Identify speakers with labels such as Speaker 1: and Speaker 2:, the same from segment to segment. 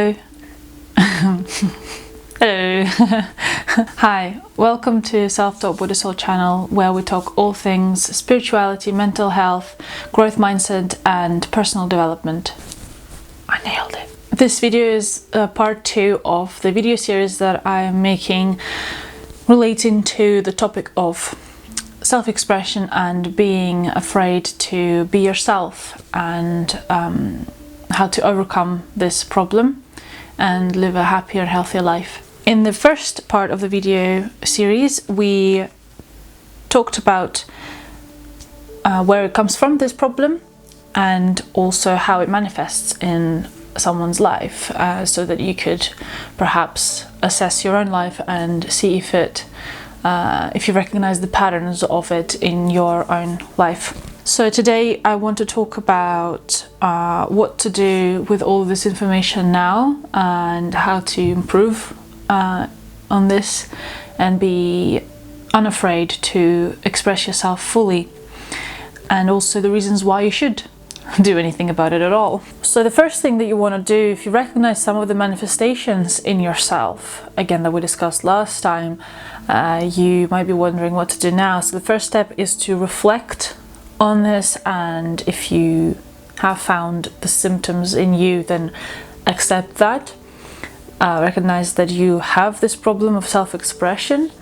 Speaker 1: Hello. Hello. Hi, welcome to Self-Taught Buddha Soul channel, where we talk all things spirituality, mental health, growth mindset and personal development. I nailed it. This video is part 2 of the video series that I am making relating to the topic of self-expression and being afraid to be yourself, and how to overcome this problem and live a happier, healthier life. In the first part of the video series, we talked about where it comes from, this problem, and also how it manifests in someone's life, so that you could perhaps assess your own life and see if you recognize the patterns of it in your own life. So today I want to talk about what to do with all this information now, and how to improve on this and be unafraid to express yourself fully, and also the reasons why you should do anything about it at all. So the first thing that you want to do, if you recognize some of the manifestations in yourself, again, that we discussed last time, you might be wondering what to do now. So the first step is to reflect on this, and if you have found the symptoms in you, then accept that. Recognize that you have this problem of self-expression,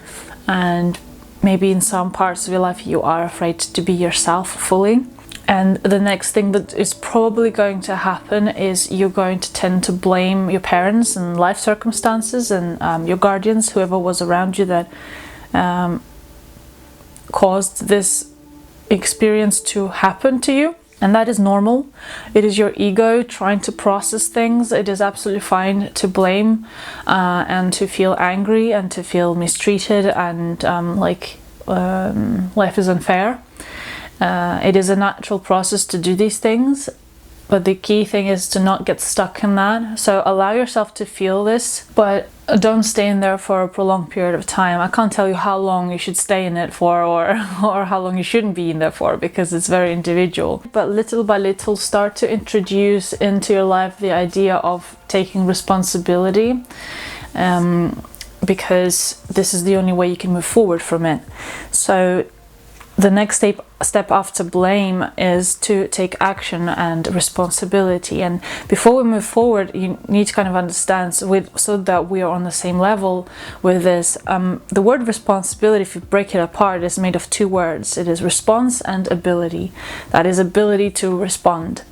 Speaker 1: and maybe in some parts of your life you are afraid to be yourself fully. And the next thing that is probably going to happen is you're going to tend to blame your parents and life circumstances and your guardians, whoever was around you that caused this experience to happen to you. And that is normal. It is your ego trying to process things. It is absolutely fine to blame and to feel angry and to feel mistreated and life is unfair. It is a natural process to do these things, but the key thing is to not get stuck in that. So allow yourself to feel this, but don't stay in there for a prolonged period of time. I can't tell you how long you should stay in it for, or how long you shouldn't be in there for, because it's very individual. But little by little, start to introduce into your life the idea of taking responsibility, because this is the only way you can move forward from it. So the next step after blame is to take action and responsibility. And before we move forward, you need to kind of understand, so that we are on the same level with this. The word responsibility, if you break it apart, is made of 2 words. It is response and ability. That is ability to respond.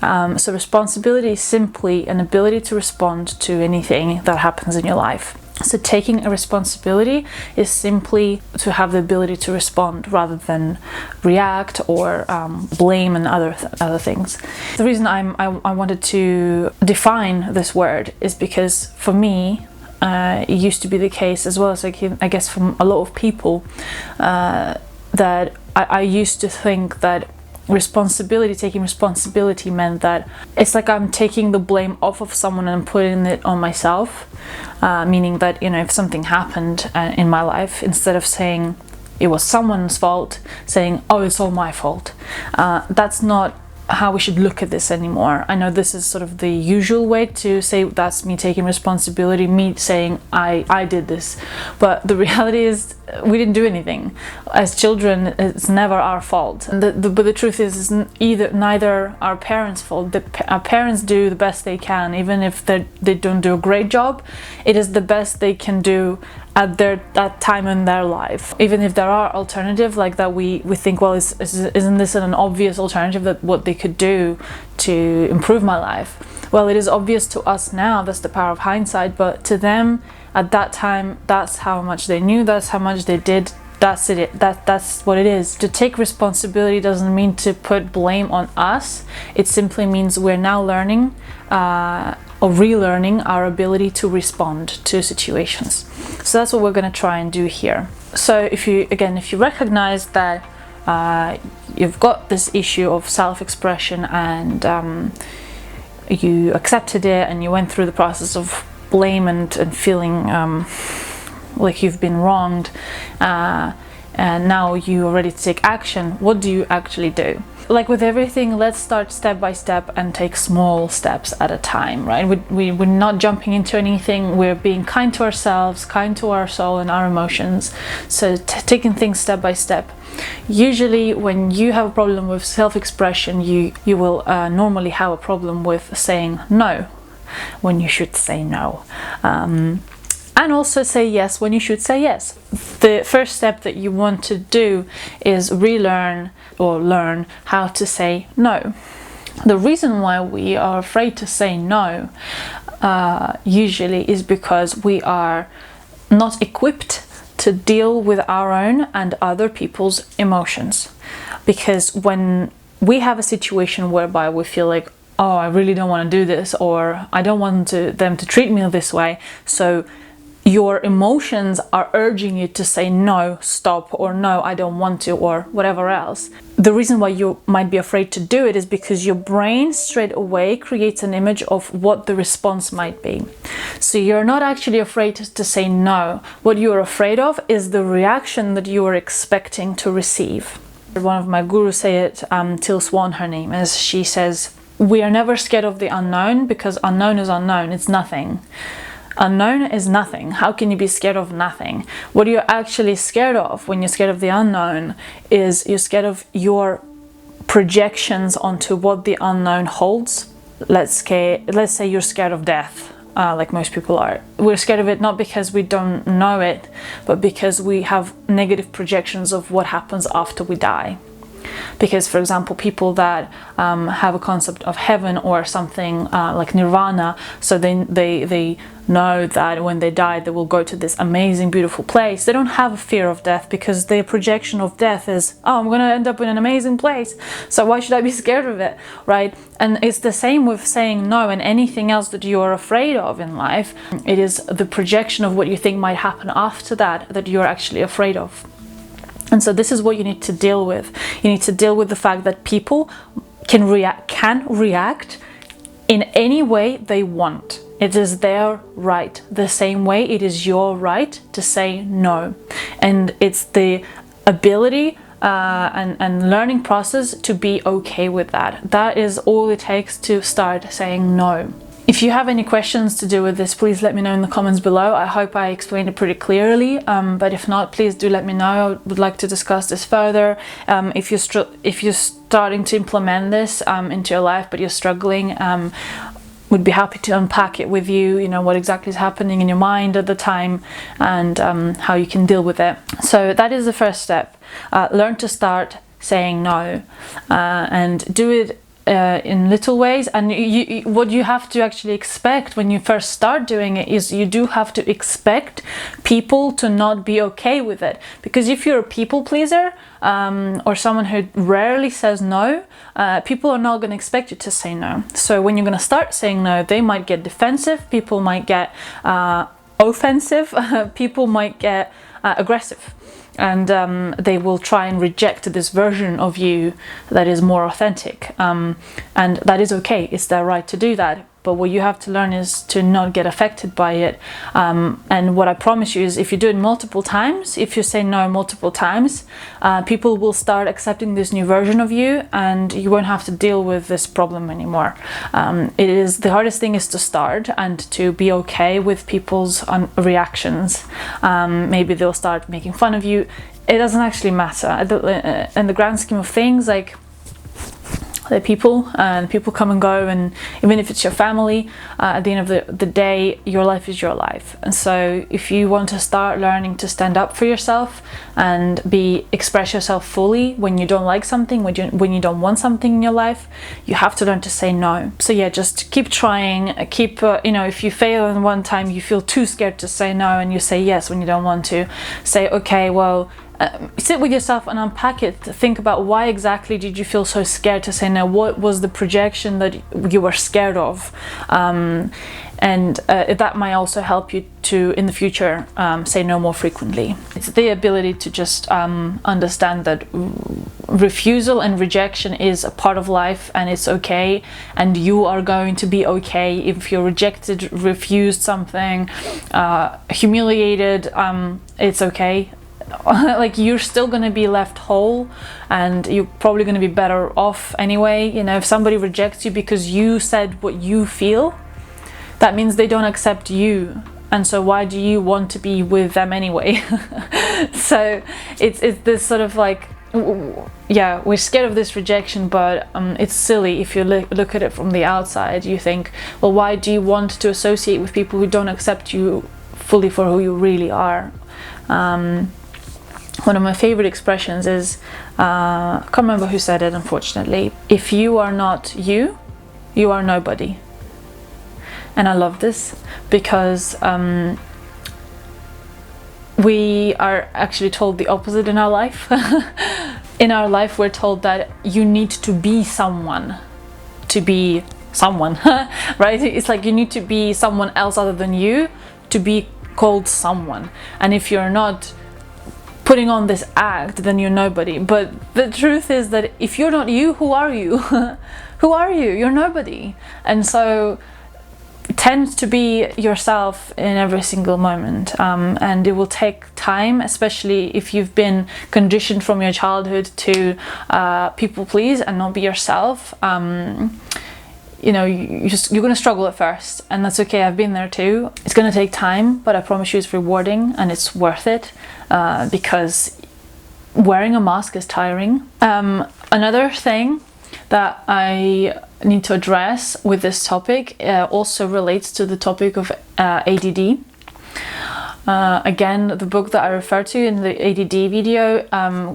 Speaker 1: So responsibility is simply an ability to respond to anything that happens in your life. So taking a responsibility is simply to have the ability to respond rather than react or blame and other things. The reason I wanted to define this word is because for me, it used to be the case, as well as I guess from a lot of people, that I used to think that taking responsibility meant that it's like I'm taking the blame off of someone and putting it on myself, meaning that, if something happened in my life, instead of saying it was someone's fault, saying, oh, it's all my fault. That's not how we should look at this anymore. I know this is sort of the usual way to say that's me taking responsibility, me saying I did this, but the reality is we didn't do anything. As children, it's never our fault. And but the truth is neither our parents' fault. Our parents do the best they can, even if they don't do a great job. It is the best they can do at that time in their life. Even if there are alternatives like that, we think, well, isn't this an obvious alternative, that what they could do to improve my life? Well, it is obvious to us now. That's the power of hindsight. But to them at that time, that's how much they knew, that's how much they did. That's it. That's what it is. To take responsibility doesn't mean to put blame on us. It simply means we're now learning or relearning our ability to respond to situations. So that's what we're going to try and do here. So if you recognize that you've got this issue of self-expression, and you accepted it, and you went through the process of blame and feeling like you've been wronged, and now you're ready to take action, what do you actually do? like with everything, let's start step by step and take small steps at a time, right? We're not jumping into anything. We're being kind to ourselves, kind to our soul and our emotions. So taking things step by step. Usually when you have a problem with self-expression, you will normally have a problem with saying no when you should say no. And also say yes when you should say yes. The first step that you want to do is relearn or learn how to say no. The reason why we are afraid to say no usually is because we are not equipped to deal with our own and other people's emotions. Because when we have a situation whereby we feel like, oh, I really don't want to do this, or I don't want them to treat me this way, so your emotions are urging you to say no, stop, or no, I don't want to, or whatever else. The reason why you might be afraid to do it is because your brain straight away creates an image of what the response might be. So you're not actually afraid to say no. What you're afraid of is the reaction that you are expecting to receive. One of my gurus say it, Till Swan her name is, she says, we are never scared of the unknown because unknown is unknown, it's nothing. Unknown is nothing. How can you be scared of nothing? What you're actually scared of when you're scared of the unknown is you're scared of your projections onto what the unknown holds. Let's say you're scared of death, like most people are. We're scared of it not because we don't know it, but because we have negative projections of what happens after we die. Because, for example, people that have a concept of heaven or something like nirvana, so they know that when they die they will go to this amazing, beautiful place. They don't have a fear of death because their projection of death is, oh, I'm going to end up in an amazing place, so why should I be scared of it, right? And it's the same with saying no and anything else that you are afraid of in life. It is the projection of what you think might happen after that you're actually afraid of. And so this is what you need to deal with. You need to deal with the fact that people can react in any way they want. It is their right. The same way it is your right to say no. And it's the ability and learning process to be okay with that. That is all it takes to start saying no. If you have any questions to do with this, please let me know in the comments below. I hope I explained it pretty clearly, but if not, please do let me know. I would like to discuss this further. If you're starting to implement this into your life, but you're struggling, would be happy to unpack it with you, what exactly is happening in your mind at the time and how you can deal with it. So that is the first step. Learn to start saying no and do it in little ways. And what you have to actually expect when you first start doing it is you do have to expect people to not be okay with it. Because if you're a people pleaser or someone who rarely says no, people are not going to expect you to say no. So when you're going to start saying no, they might get defensive, people might get offensive, people might get aggressive. And they will try and reject this version of you that is more authentic, and that is okay. It's their right to do that. But what you have to learn is to not get affected by it. And what I promise you is if you do it multiple times, if you say no multiple times, people will start accepting this new version of you and you won't have to deal with this problem anymore. The hardest thing is to start and to be okay with people's reactions. Maybe they'll start making fun of you. It doesn't actually matter. In the grand scheme of things, like, they're people and people come and go, and even if it's your family, at the end of the day, your life is your life. And so if you want to start learning to stand up for yourself and express yourself fully when you don't like something, when you don't want something in your life, you have to learn to say no. So yeah, just keep trying, if you fail in one time, you feel too scared to say no and you say yes when you don't want to, say, okay, well, sit with yourself and unpack it. Think about why exactly did you feel so scared to say no? What was the projection that you were scared of? And that might also help you to, in the future, say no more frequently. It's the ability to just understand that refusal and rejection is a part of life and it's okay, and you are going to be okay if you're rejected, refused something, humiliated. It's okay. like you're still going to be left whole, and you're probably going to be better off anyway. You know, if somebody rejects you because you said what you feel, that means they don't accept you, and so why do you want to be with them anyway? So it's this sort of like, yeah, we're scared of this rejection, but it's silly. If you look at it from the outside, you think, well, why do you want to associate with people who don't accept you fully for who you really are? One of my favorite expressions is, I can't remember who said it, unfortunately, if you are not you, you are nobody. And I love this because we are actually told the opposite in our life. In our life, we're told that you need to be someone to be someone, right? It's like you need to be someone else other than you to be called someone. And if you're not putting on this act, then you're nobody. But the truth is that if you're not you, who are you? Who are you? You're nobody. And so tend to be yourself in every single moment, and it will take time, especially if you've been conditioned from your childhood to people please and not be yourself. You know, you're going to struggle at first, and that's okay. I've been there too. It's going to take time, but I promise you it's rewarding and it's worth it, because wearing a mask is tiring. Another thing that I need to address with this topic also relates to the topic of ADD. Again, the book that I referred to in the ADD video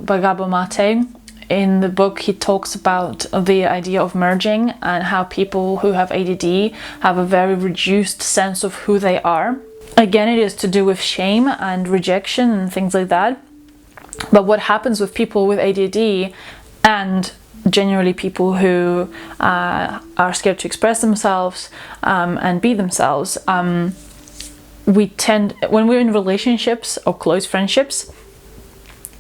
Speaker 1: by Gabor Mate, in the book he talks about the idea of merging and how people who have ADD have a very reduced sense of who they are. Again, it is to do with shame and rejection and things like that. But what happens with people with ADD, and generally people who are scared to express themselves and be themselves, we tend, when we're in relationships or close friendships,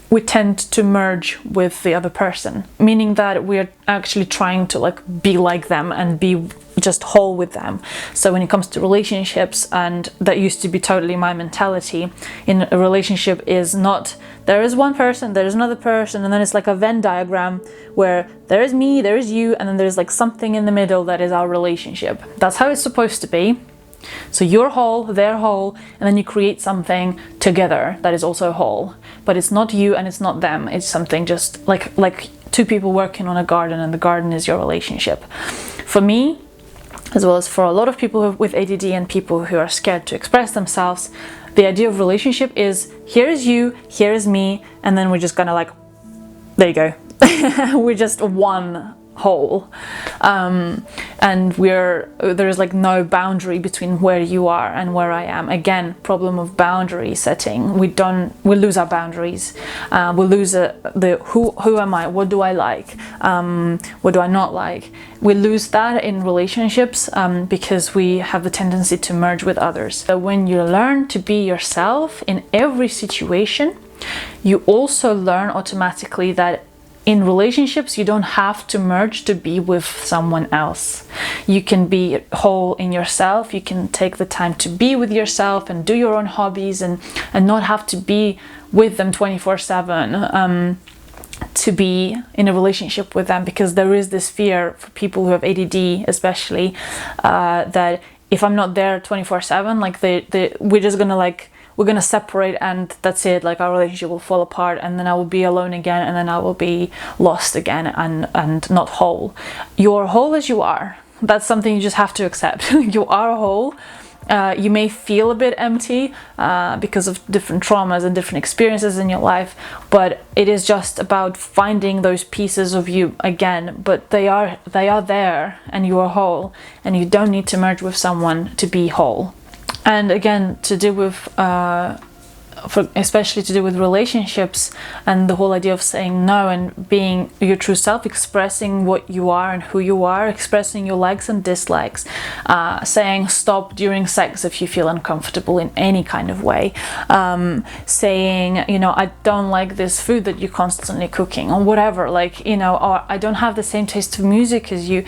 Speaker 1: we tend to merge with the other person, meaning that we're actually trying to like be like them and be just whole with them. So when it comes to relationships, and that used to be totally my mentality, in a relationship is not, there is one person, there is another person, and then it's like a Venn diagram where there is me, there is you, and then there's like something in the middle that is our relationship. That's how it's supposed to be. So you're whole, they're whole, and then you create something together that is also whole. But it's not you and it's not them. It's something just like two people working on a garden, and the garden is your relationship. For me, as well as for a lot of people with ADD and people who are scared to express themselves, the idea of relationship is, here is you, here is me, and then we're just gonna like, there you go. We're just one whole, and there's like no boundary between where you are and where I am. Again, problem of boundary setting. We lose our boundaries. We lose the who am I, what do I like, what do I not like. We lose that in relationships because we have the tendency to merge with others. So when you learn to be yourself in every situation, you also learn automatically that in relationships, you don't have to merge to be with someone else. You can be whole in yourself. You can take the time to be with yourself and do your own hobbies, and not have to be with them 24/7 to be in a relationship with them, because there is this fear for people who have ADD especially, that if I'm not there 24/7, like we're just gonna like, we're gonna separate and that's it, like our relationship will fall apart, and then I will be alone again, and then I will be lost again and not whole. You're whole as you are. That's something you just have to accept. You are whole. You may feel a bit empty because of different traumas and different experiences in your life, but it is just about finding those pieces of you again. But they are there, and you are whole, and you don't need to merge with someone to be whole. And again, to do with especially to do with relationships, and the whole idea of saying no and being your true self, expressing what you are and who you are, expressing your likes and dislikes, saying stop during sex if you feel uncomfortable in any kind of way, saying, you know, I don't like this food that you're constantly cooking, or whatever, like, you know, or I don't have the same taste of music as you.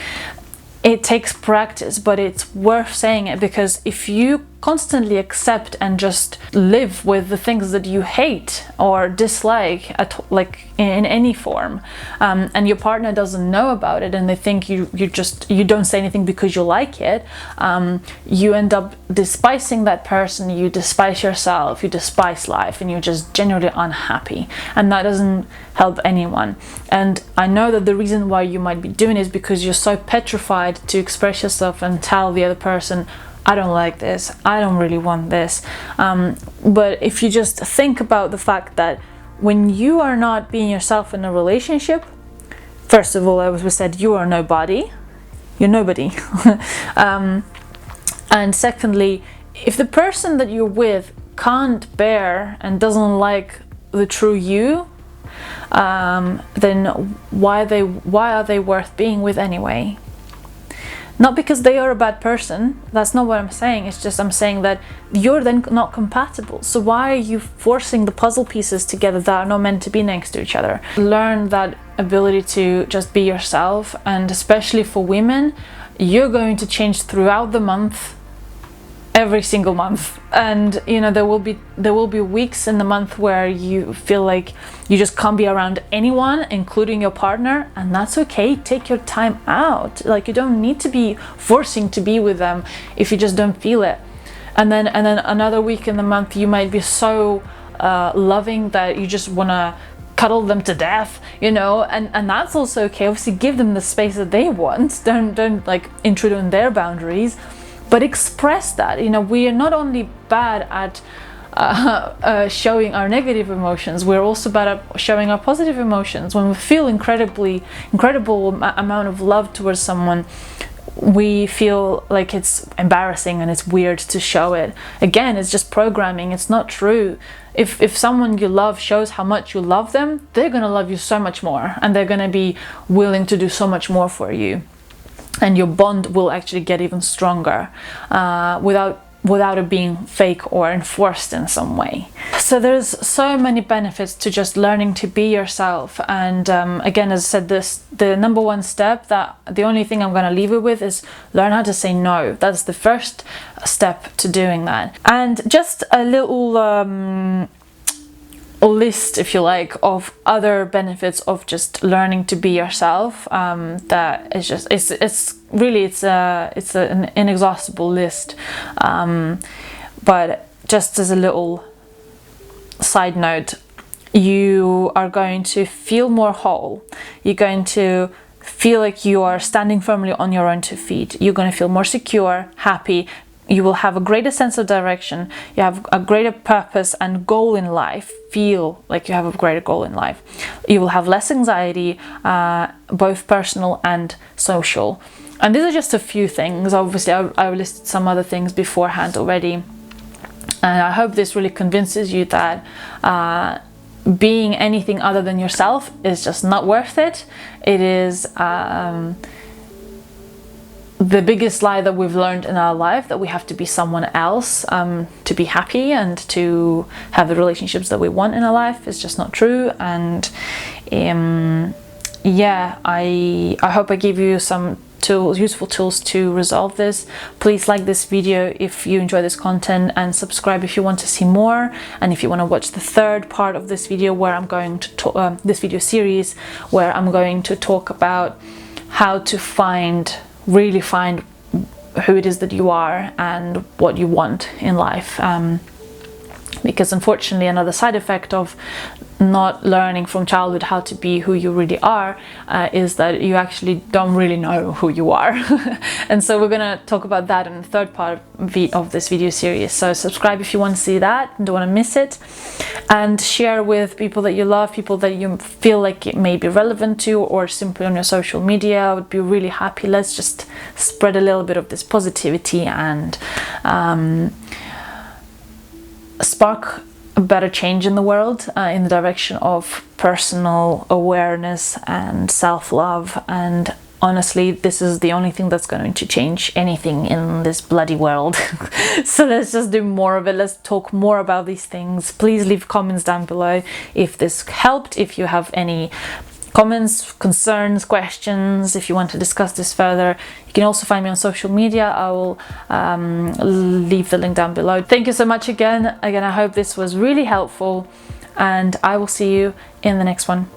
Speaker 1: it takes practice, but it's worth saying it, because if you constantly accept and just live with the things that you hate or dislike like in any form, and your partner doesn't know about it, and they think you don't say anything because you like it, you end up despising that person, you despise yourself, you despise life, and you're just genuinely unhappy, and that doesn't help anyone. And I know that the reason why you might be doing it is because you're so petrified to express yourself and tell the other person, I don't like this, I don't really want this. But if you just think about the fact that when you are not being yourself in a relationship, first of all, as we said, you are nobody. You're nobody. And secondly, if the person that you're with can't bear and doesn't like the true you, then why are they worth being with anyway? Not because they are a bad person, that's not what I'm saying, it's just I'm saying that you're then not compatible. So why are you forcing the puzzle pieces together that are not meant to be next to each other? Learn that ability to just be yourself, and especially for women, you're going to change throughout the month, every single month, and you know there will be weeks in the month where you feel like you just can't be around anyone, including your partner, and that's okay. Take your time out. Like, you don't need to be forcing to be with them if you just don't feel it. And then another week in the month you might be so loving that you just want to cuddle them to death, you know, and that's also okay. Obviously give them the space that they want, don't like intrude on their boundaries, but express that. You know, we are not only bad at showing our negative emotions, we're also bad at showing our positive emotions. When we feel incredible amount of love towards someone, we feel like it's embarrassing and it's weird to show it. Again, it's just programming, it's not true. If someone you love shows how much you love them, they're gonna love you so much more, and they're gonna be willing to do so much more for you, and your bond will actually get even stronger without it being fake or enforced in some way. So there's so many benefits to just learning to be yourself. And again, as I said, the number one step, that the only thing I'm going to leave you with, is learn how to say no. That's the first step to doing that. And just a little list, if you like, of other benefits of just learning to be yourself. That is just it's really an inexhaustible list, but just as a little side note, you are going to feel more whole. You're going to feel like you are standing firmly on your own 2 feet. You're going to feel more secure, happy. You will have a greater sense of direction. You have a greater purpose and goal in life. Feel like you have a greater goal in life. You will have less anxiety, both personal and social. And these are just a few things. Obviously, I've listed some other things beforehand already. And I hope this really convinces you that being anything other than yourself is just not worth it. It is the biggest lie that we've learned in our life, that we have to be someone else to be happy and to have the relationships that we want in our life, is just not true. And yeah, I hope I gave you some useful tools to resolve this. Please like this video if you enjoy this content, and subscribe if you want to see more. And if you want to watch the third part of this video, where I'm going to talk, this video series, where I'm going to talk about how to really find who it is that you are and what you want in life, because unfortunately another side effect of not learning from childhood how to be who you really are is that you actually don't really know who you are. And so we're gonna talk about that in the third part of this video series. So subscribe if you want to see that and don't want to miss it, and share with people that you love, people that you feel like it may be relevant to, or simply on your social media. I would be really happy. Let's just spread a little bit of this positivity and spark a better change in the world, in the direction of personal awareness and self-love. And honestly, this is the only thing that's going to change anything in this bloody world. So let's just do more of it. Let's talk more about these things. Please leave comments down below if this helped, if you have any comments, concerns, questions, if you want to discuss this further. You can also find me on social media. I will leave the link down below. Thank you so much again. I hope this was really helpful, and I will see you in the next one.